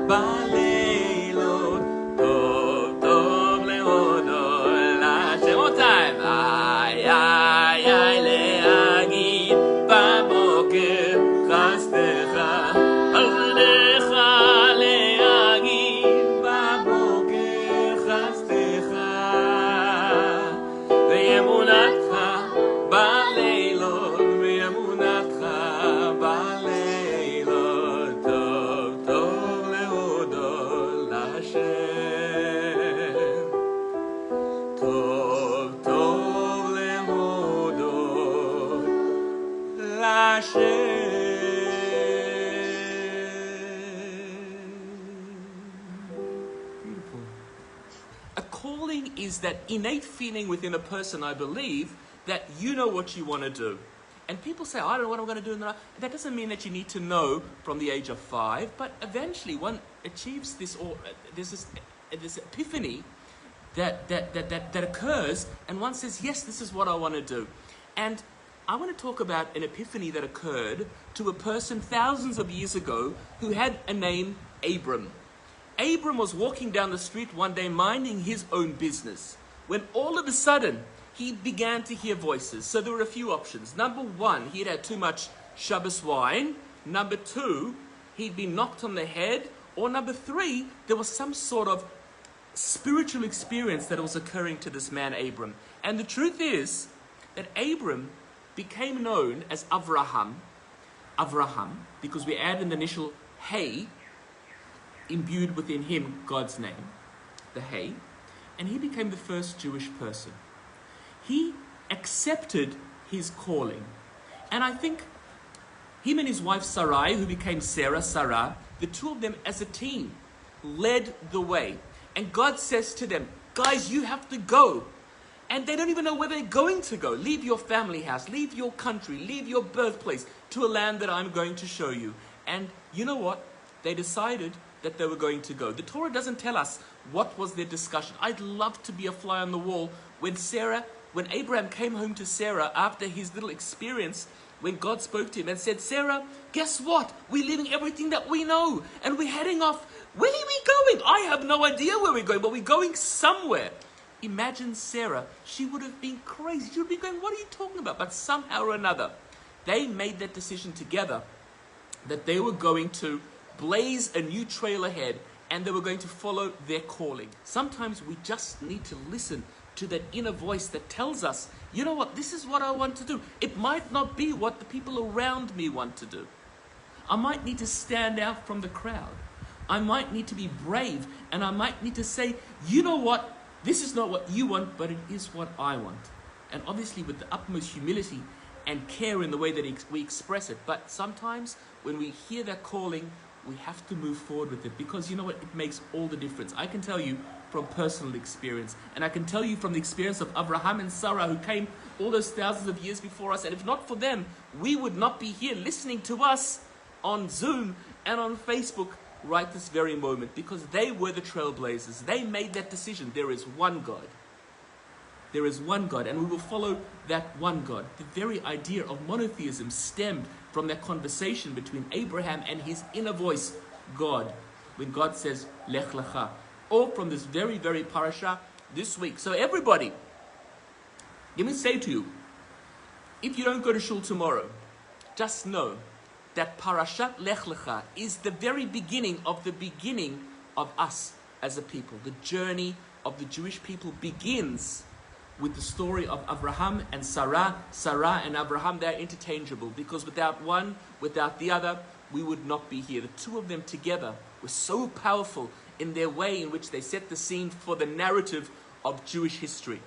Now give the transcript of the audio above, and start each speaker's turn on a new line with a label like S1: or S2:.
S1: baleylot, tov tov lehodol Hashem. One time. Ay ay ay leagid baboker chasdecha, chasdecha leagid baboker chasdecha, ve'emunatcha baleylot, ve'emunatcha baleylot, tov tov lehodol Hashem, tov tov lehodol Hashem. Beautiful. A calling is that innate feeling within a person, I believe, that you know what you want to do. And people say, I don't know what I'm going to do in the life. That doesn't mean that you need to know from the age of 5, but eventually one achieves this, or there's this epiphany that occurs, and one says, yes, this is what I want to do. And I want to talk about an epiphany that occurred to a person thousands of years ago who had a name, Abram. Abram was walking down the street one day minding his own business, when all of a sudden he began to hear voices. So there were a few options. Number 1, he had had too much Shabbos wine. Number 2, he'd been knocked on the head. Or number 3, there was some sort of spiritual experience that was occurring to this man Abram. And the truth is that Abram became known as Avraham, because we add an initial hey, imbued within him God's name, the hey, and he became the first Jewish person. He accepted his calling. And I think him and his wife Sarai, who became Sara, the two of them as a team led the way. And God says to them, guys, you have to go. And they don't even know where they're going to go. Leave your family house, leave your country, leave your birthplace to a land that I'm going to show you. And you know what? They decided that they were going to go. The Torah doesn't tell us what was their discussion. I'd love to be a fly on the wall when Abraham came home to Sarah after his little experience, when God spoke to him and said, Sarah, guess what? We're leaving everything that we know and we're heading off. Where are we going? I have no idea where we're going, but we're going somewhere. Imagine Sarah. She would have been crazy. She would be going, what are you talking about? But somehow or another, they made that decision together that they were going to blaze a new trail ahead and they were going to follow their calling. Sometimes we just need to listen to that inner voice that tells us, you know what, this is what I want to do. It might not be what the people around me want to do. I might need to stand out from the crowd. I might need to be brave, and I might need to say, you know what, this is not what you want, but it is what I want. And obviously with the utmost humility and care in the way that we express it. But sometimes when we hear that calling, we have to move forward with it, because you know what, it makes all the difference. I can tell you from personal experience, and I can tell you from the experience of Abraham and Sara, who came all those thousands of years before us, and if not for them, we would not be here listening to us on Zoom and on Facebook right this very moment, because they were the trailblazers. They made that decision. There is one God. There is one God, and we will follow that one God. The very idea of monotheism stemmed from that conversation between Abraham and his inner voice, God, when God says, Lech Lacha. All from this very, very parasha this week. So everybody, let me say to you, if you don't go to shul tomorrow, just know that parashat Lech Lacha is the very beginning of us as a people. The journey of the Jewish people begins with the story of Abraham and Sara. Sara and Abraham, they're interchangeable, because without one, without the other, we would not be here. The two of them together were so powerful in their way in which they set the scene for the narrative of Jewish history.